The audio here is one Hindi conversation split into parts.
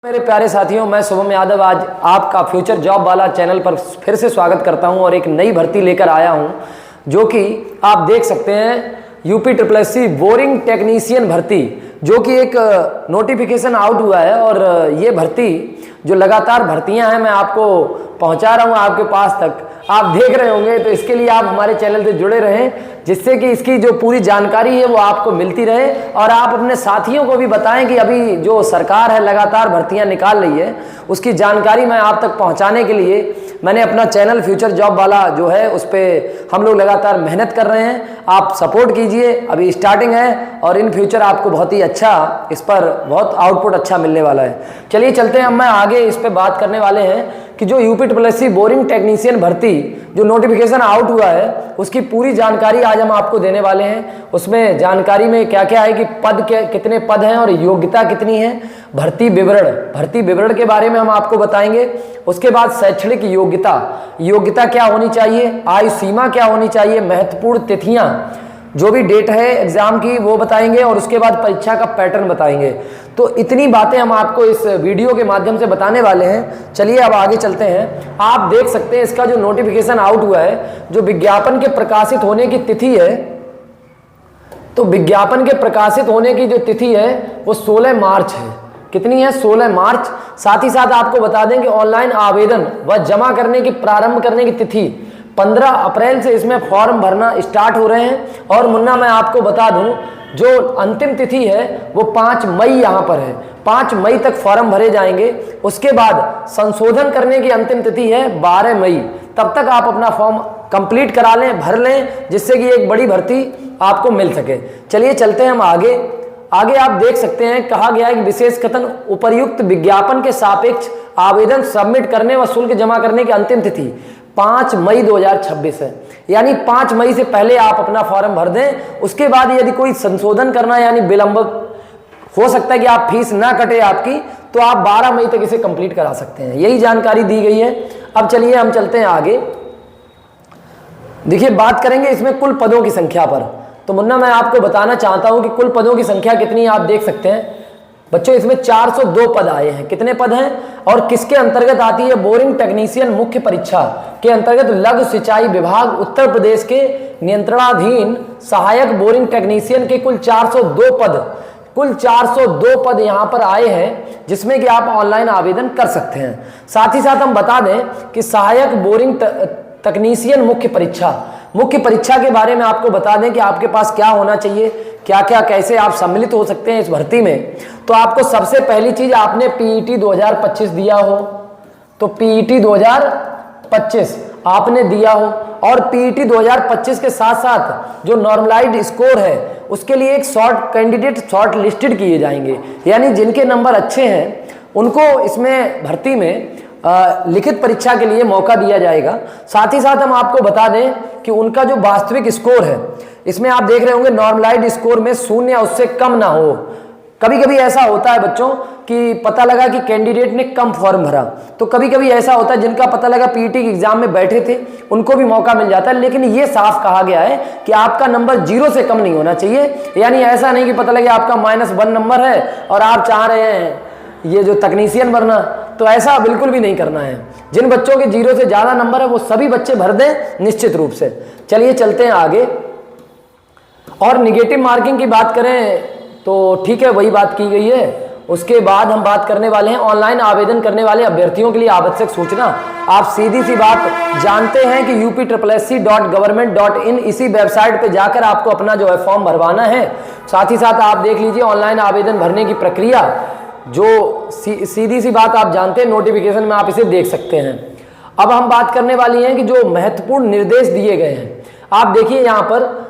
मेरे प्यारे साथियों, मैं शुभम यादव आज आपका फ्यूचर जॉब वाला चैनल पर फिर से स्वागत करता हूं और एक नई भर्ती लेकर आया हूं जो कि आप देख सकते हैं UPSSC बोरिंग टेक्नीशियन भर्ती, जो कि एक नोटिफिकेशन आउट हुआ है। और ये भर्ती जो लगातार भर्तियां हैं मैं आपको पहुंचा रहा हूं आपके पास तक, आप देख रहे होंगे। तो इसके लिए आप हमारे चैनल से जुड़े रहें, जिससे कि इसकी जो पूरी जानकारी है वो आपको मिलती रहे और आप अपने साथियों को भी बताएं कि अभी जो सरकार है लगातार भर्तियां निकाल रही है, उसकी जानकारी मैं आप तक पहुंचाने के लिए मैंने अपना चैनल फ्यूचर जॉब वाला जो है उस पर हम लोग लगातार मेहनत कर रहे हैं। आप सपोर्ट कीजिए, अभी स्टार्टिंग है और इन फ्यूचर आपको बहुत ही अच्छा इस पर बहुत आउटपुट अच्छा मिलने वाला है। चलिए चलते हैं, हम मैं आगे इस पर बात करने वाले हैं कि जो UPSSC बोरिंग टेक्नीशियन भर्ती जो नोटिफिकेशन आउट हुआ है उसकी पूरी जानकारी आज हम आपको देने वाले हैं। उसमें जानकारी में क्या क्या है कि पद के कितने पद हैं और योग्यता कितनी है, भर्ती विवरण के बारे में हम आपको बताएंगे। उसके बाद शैक्षणिक योग्यता क्या होनी चाहिए, आयु सीमा क्या होनी चाहिए, महत्वपूर्ण तिथियां जो भी डेट है एग्जाम की वो बताएंगे और उसके बाद परीक्षा का पैटर्न बताएंगे। तो इतनी बातें हम आपको इस वीडियो के माध्यम से बताने वाले हैं। चलिए अब आगे चलते हैं। आप देख सकते हैं इसका जो नोटिफिकेशन आउट हुआ है, जो विज्ञापन के प्रकाशित होने की तिथि है, तो विज्ञापन के प्रकाशित होने की जो तिथि है वो 16 मार्च है। कितनी है? 16 मार्च। साथ ही साथ आपको बता दें कि ऑनलाइन आवेदन व जमा करने की प्रारंभ करने की तिथि 15 अप्रैल से इसमें फॉर्म भरना स्टार्ट हो रहे हैं। और मुन्ना मैं आपको बता दूं जो अंतिम तिथि है वो 5 मई यहाँ पर है, 5 मई तक फॉर्म भरे जाएंगे। उसके बाद संशोधन करने की अंतिम तिथि है 12 मई। तब तक आप अपना फॉर्म कंप्लीट करा लें, भर लें, जिससे कि एक बड़ी भर्ती आपको मिल सके। चलिए चलते हैं हम आगे आप देख सकते हैं कहा गया है कि विशेष कथन उपर्युक्त विज्ञापन के सापेक्ष आवेदन सबमिट करने व शुल्क जमा करने की अंतिम तिथि 5 मई 2026 है। यानी 5 मई से पहले आप अपना फॉर्म भर दें। उसके बाद यदि कोई संशोधन करना यानी विलंब हो सकता है कि आप फीस ना कटे आपकी, तो आप 12 मई तक इसे कंप्लीट करा सकते हैं। यही जानकारी दी गई है। अब चलिए हम चलते हैं आगे। देखिए बात करेंगे इसमें कुल पदों की संख्या पर। तो मुन्ना मैं आपको बताना चाहता हूं कि कुल पदों की संख्या कितनी है। आप देख सकते हैं बच्चों इसमें 402 पद आए हैं। कितने पद हैं और किसके अंतर्गत आती है? बोरिंग टेक्नीशियन मुख्य परीक्षा के अंतर्गत लघु सिंचाई विभाग उत्तर प्रदेश के नियंत्रणाधीन सहायक बोरिंग टेक्नीशियन के कुल 402 पद यहाँ पर आए हैं, जिसमें कि आप ऑनलाइन आवेदन कर सकते हैं। साथ ही साथ हम बता दें कि सहायक बोरिंग तकनीशियन मुख्य परीक्षा के बारे में आपको बता दें कि आपके पास क्या होना चाहिए, क्या क्या कैसे आप सम्मिलित हो सकते हैं इस भर्ती में। तो आपको सबसे पहली चीज, आपने PET 2025 दिया हो, तो PET 2025 आपने दिया हो। और PET 2025 के साथ साथ जो नॉर्मलाइज्ड स्कोर है उसके लिए एक कैंडिडेट शॉर्ट लिस्टेड किए जाएंगे, यानी जिनके नंबर अच्छे हैं उनको इसमें भर्ती में लिखित परीक्षा के लिए मौका दिया जाएगा। साथ ही साथ हम आपको बता दें कि उनका जो वास्तविक स्कोर है, इसमें आप देख रहे होंगे नॉर्मलाइज्ड स्कोर में 0 या उससे कम ना हो। कभी कभी ऐसा होता है बच्चों कि पता लगा कि कैंडिडेट ने कम फॉर्म भरा, तो कभी कभी ऐसा होता है जिनका पता लगा PET के एग्जाम में बैठे थे उनको भी मौका मिल जाता है। लेकिन ये साफ कहा गया है कि आपका नंबर 0 से कम नहीं होना चाहिए। यानी ऐसा नहीं कि पता लगे आपका -1 नंबर है और आप चाह रहे हैं ये जो तकनीशियन बनना, तो ऐसा बिल्कुल भी नहीं करना है। जिन बच्चों के 0 से ज्यादा नंबर है वो सभी बच्चे भर दें निश्चित रूप से। चलिए चलते हैं आगे। और निगेटिव मार्किंग की बात करें तो ठीक है, वही बात की गई है। उसके बाद हम बात करने वाले हैं ऑनलाइन आवेदन करने वाले अभ्यर्थियों के लिए आवश्यक सूचना। आप सीधी सी बात जानते हैं कि upsssc.government.in इसी वेबसाइट पे जाकर आपको अपना जो है फॉर्म भरवाना है। साथ ही साथ आप देख लीजिए ऑनलाइन आवेदन भरने की प्रक्रिया, जो सीधी सी बात आप जानते हैं, नोटिफिकेशन में आप इसे देख सकते हैं। अब हम बात करने वाली हैं कि जो महत्वपूर्ण निर्देश दिए गए हैं। आप देखिए यहाँ पर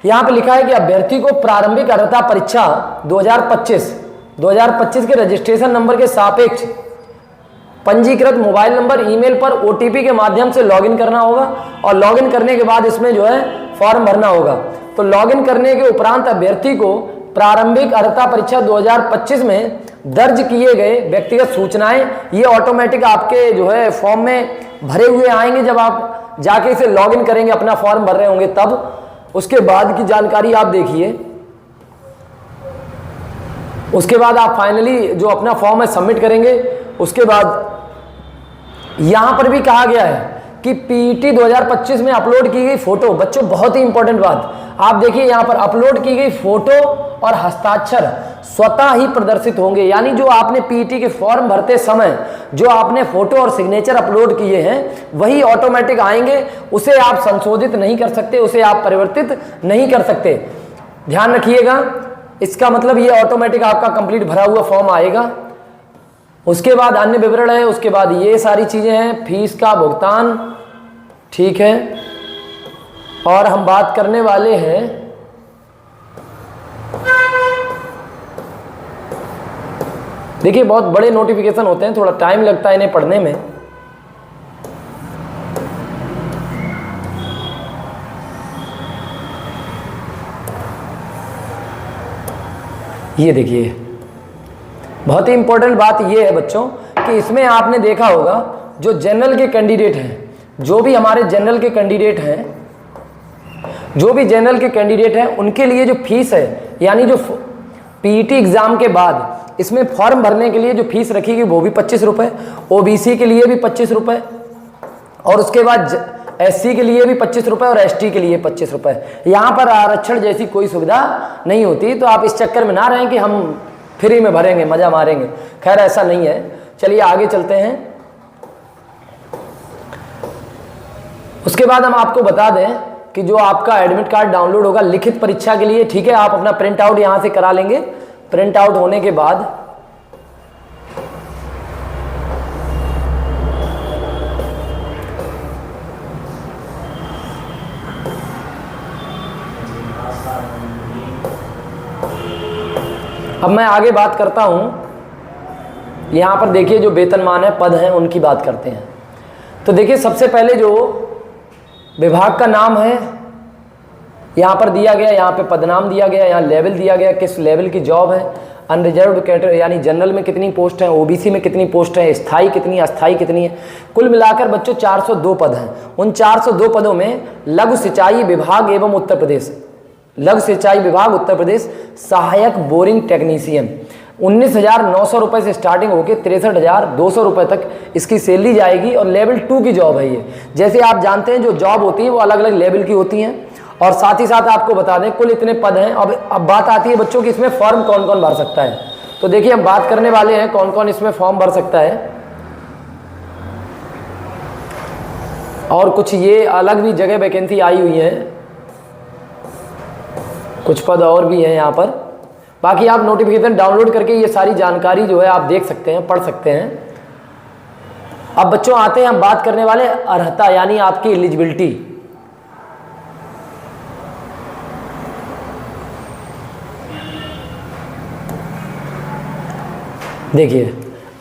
लिखा है कि अभ्यर्थी को प्रारंभिक अर्हता परीक्षा 2025 के रजिस्ट्रेशन नंबर के सापेक्ष पंजीकृत मोबाइल नंबर, ईमेल पर OTP के माध्यम से लॉगिन करना होगा और लॉगिन करने के बाद इसमें जो है फॉर्म भरना होगा। तो लॉगिन करने के उपरांत अभ्यर्थी को प्रारंभिक अर्हता परीक्षा 2025 में दर्ज किए गए व्यक्तिगत सूचनाएं ये ऑटोमेटिक आपके जो है फॉर्म में भरे हुए आएंगे। जब आप जाके इसे लॉगिन करेंगे, अपना फॉर्म भर रहे होंगे तब। उसके बाद की जानकारी आप देखिए उसके बाद आप फाइनली जो अपना फॉर्म है सबमिट करेंगे। उसके बाद यहां पर भी कहा गया है कि पीईटी 2025 में अपलोड की गई फोटो, बच्चों बहुत ही इंपॉर्टेंट बात, आप देखिए यहां पर अपलोड की गई फोटो और हस्ताक्षर स्वतः ही प्रदर्शित होंगे। यानी जो आपने पीईटी के फॉर्म भरते समय जो आपने फोटो और सिग्नेचर अपलोड किए हैं वही ऑटोमेटिक आएंगे, उसे आप संशोधित नहीं कर सकते, उसे आप परिवर्तित नहीं कर सकते। ध्यान रखिएगा, इसका मतलब ये ऑटोमेटिक आपका कंप्लीट भरा हुआ फॉर्म आएगा। उसके बाद अन्य विवरण है, उसके बाद ये सारी चीजें हैं, फीस का भुगतान, ठीक है। और हम बात करने वाले हैं देखिए बहुत बड़े नोटिफिकेशन होते हैं, थोड़ा टाइम लगता है इन्हें पढ़ने में। ये देखिए बहुत ही इंपॉर्टेंट बात ये है बच्चों कि इसमें आपने देखा होगा जो जनरल के कैंडिडेट हैं, जो भी हमारे जनरल के कैंडिडेट हैं, जो भी जनरल के कैंडिडेट हैं उनके लिए जो फीस है, यानी जो पीईटी एग्जाम के बाद इसमें फॉर्म भरने के लिए जो फीस रखी वो भी 25 रुपये, ओबीसी के लिए भी 25 रुपये, और उसके बाद एससी के लिए भी 25 रुपये और एसटी के लिए 25 रुपये। यहाँ पर आरक्षण जैसी कोई सुविधा नहीं होती, तो आप इस चक्कर में ना रहें कि हम फ्री में भरेंगे, मजा मारेंगे, खैर ऐसा नहीं है। चलिए आगे चलते हैं। उसके बाद हम आपको बता दें कि जो आपका एडमिट कार्ड डाउनलोड होगा लिखित परीक्षा के लिए, ठीक है, आप अपना प्रिंट आउट यहां से करा लेंगे। प्रिंट आउट होने के बाद अब मैं आगे बात करता हूं। यहां पर देखिए जो वेतनमान है, पद हैं, उनकी बात करते हैं। तो देखिए सबसे पहले जो विभाग का नाम है यहाँ पर दिया गया, यहाँ पे पदनाम दिया गया, यहाँ लेवल दिया गया, किस लेवल की जॉब है, अनरिजर्व्ड कैटेगरी यानी जनरल में कितनी पोस्ट है, ओबीसी में कितनी पोस्ट है, स्थायी कितनी, अस्थायी कितनी है। कुल मिलाकर बच्चों 402 पद हैं। उन 402 पदों में लघु सिंचाई विभाग एवं उत्तर प्रदेश, लघु सिंचाई विभाग उत्तर प्रदेश सहायक बोरिंग टेक्नीशियन 19,900 रुपये से स्टार्टिंग होकर 63,200 रुपये तक इसकी सैलरी जाएगी। और लेवल 2 की जॉब है ये। जैसे आप जानते हैं जो जॉब होती है वो अलग अलग लेवल की होती हैं। और साथ ही साथ आपको बता दें कुल इतने पद हैं। अब बात आती है बच्चों की इसमें फॉर्म कौन कौन भर सकता है। तो देखिए हम बात करने वाले हैं कौन कौन इसमें फॉर्म भर सकता है। और कुछ ये अलग भी जगह वैकेंसी आई हुई है, कुछ पद और भी हैं यहाँ पर। बाकी आप नोटिफिकेशन डाउनलोड करके ये सारी जानकारी जो है आप देख सकते हैं, पढ़ सकते हैं। अब बच्चों आते हैं हम बात करने वाले अर्हता यानी आपकी एलिजिबिलिटी। देखिए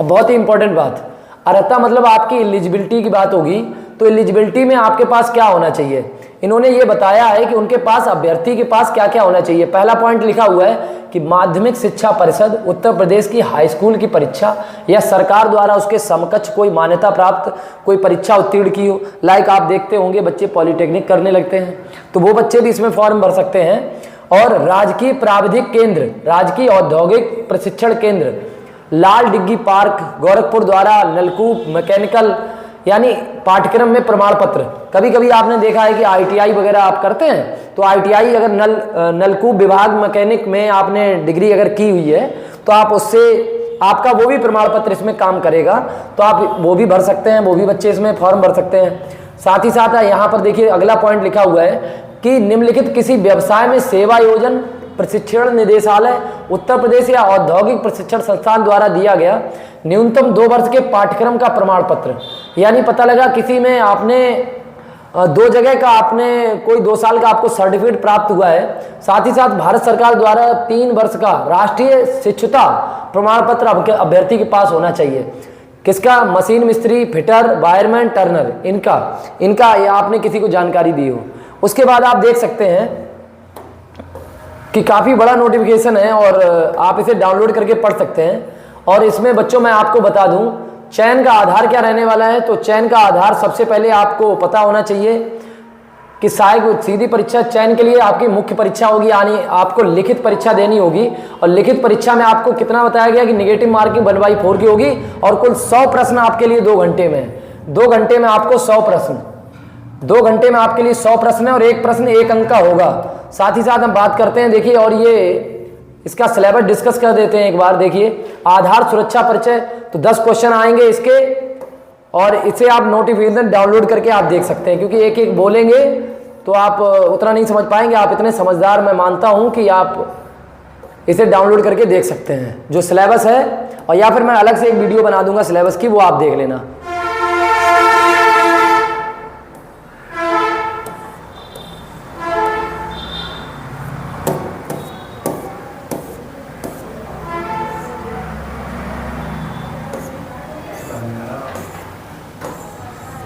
अब बहुत ही इंपॉर्टेंट बात, अर्हता मतलब आपकी एलिजिबिलिटी की बात होगी। तो एलिजिबिलिटी में आपके पास क्या होना चाहिए, इन्होंने ये बताया है कि उनके पास अभ्यर्थी के पास क्या क्या होना चाहिए। पहला पॉइंट लिखा हुआ है कि माध्यमिक शिक्षा परिषद उत्तर प्रदेश की हाई स्कूल की परीक्षा या सरकार द्वारा उसके समकक्ष कोई मान्यता प्राप्त कोई परीक्षा उत्तीर्ण की हो। लाइक आप देखते होंगे बच्चे पॉलिटेक्निक करने लगते हैं, तो वो बच्चे भी इसमें फॉर्म भर सकते हैं। और राजकीय प्राविधिक केंद्र, राजकीय औद्योगिक प्रशिक्षण केंद्र लाल डिग्गी पार्क गोरखपुर द्वारा नलकूप मैकेनिकल यानी पाठ्यक्रम में प्रमाण पत्र। कभी कभी आपने देखा है कि आईटीआई वगैरह आप करते हैं, तो आईटीआई अगर नलकूप विभाग मैकेनिक में आपने डिग्री अगर की हुई है तो आप उससे आपका वो भी प्रमाण पत्र इसमें काम करेगा, तो आप वो भी भर सकते हैं, वो भी बच्चे इसमें फॉर्म भर सकते हैं। साथ ही साथ यहाँ पर देखिए अगला पॉइंट लिखा हुआ है कि निम्नलिखित किसी व्यवसाय में सेवा योजन प्रशिक्षण निदेशालय उत्तर प्रदेश या औद्योगिक प्रशिक्षण संस्थान द्वारा दिया गया न्यूनतम 2 वर्ष के पाठ्यक्रम का प्रमाण पत्र। यानी पता लगा किसी में आपने 2 जगह का आपने कोई 2 साल का आपको सर्टिफिकेट प्राप्त हुआ है, साथ ही साथ भारत सरकार द्वारा 3 वर्ष का राष्ट्रीय शिक्षुता प्रमाण पत्र अभ्यर्थी के पास होना चाहिए। किसका, मशीन मिस्त्री, फिटर, वायरमैन, टर्नर, इनका आपने किसी को जानकारी दी हो। उसके बाद आप देख सकते हैं कि काफ़ी बड़ा नोटिफिकेशन है और आप इसे डाउनलोड करके पढ़ सकते हैं। और इसमें बच्चों मैं आपको बता दूं चयन का आधार क्या रहने वाला है। तो चयन का आधार सबसे पहले आपको पता होना चाहिए कि सहायक सीधी परीक्षा चयन के लिए आपकी मुख्य परीक्षा होगी, यानी आपको लिखित परीक्षा देनी होगी। और लिखित परीक्षा में आपको कितना बताया गया कि नेगेटिव मार्किंग 1/4 की होगी और कुल 100 प्रश्न आपके लिए 2 घंटे में। 2 घंटे में आपको 100 प्रश्न, 2 घंटे में आपके लिए 100 प्रश्न है और एक प्रश्न 1 अंक का होगा। साथ ही साथ हम बात करते हैं, देखिए, और ये इसका सिलेबस डिस्कस कर देते हैं एक बार। देखिए, आधार सुरक्षा परिचय, तो 10 क्वेश्चन आएंगे इसके, और इसे आप नोटिफिकेशन डाउनलोड करके आप देख सकते हैं, क्योंकि एक एक बोलेंगे तो आप उतना नहीं समझ पाएंगे। आप इतने समझदार मैं मानता हूं कि आप इसे डाउनलोड करके देख सकते हैं जो सिलेबस है, और या फिर मैं अलग से एक वीडियो बना दूंगा सिलेबस की, वो आप देख लेना।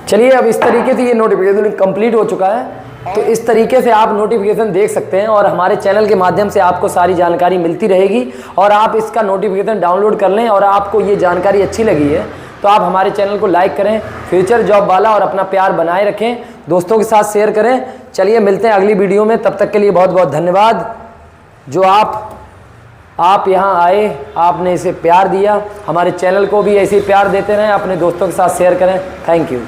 चलिए, अब इस तरीके से ये नोटिफिकेशन कंप्लीट हो चुका है, तो इस तरीके से आप नोटिफिकेशन देख सकते हैं और हमारे चैनल के माध्यम से आपको सारी जानकारी मिलती रहेगी। और आप इसका नोटिफिकेशन डाउनलोड कर लें, और आपको ये जानकारी अच्छी लगी है तो आप हमारे चैनल को लाइक करें, फ्यूचर जॉब वाला, और अपना प्यार बनाए रखें, दोस्तों के साथ शेयर करें। चलिए, मिलते हैं अगली वीडियो में, तब तक के लिए बहुत बहुत धन्यवाद। जो आप यहाँ आए, आपने इसे प्यार दिया, हमारे चैनल को भी ऐसे ही प्यार देते रहें, अपने दोस्तों के साथ शेयर करें। Thank you.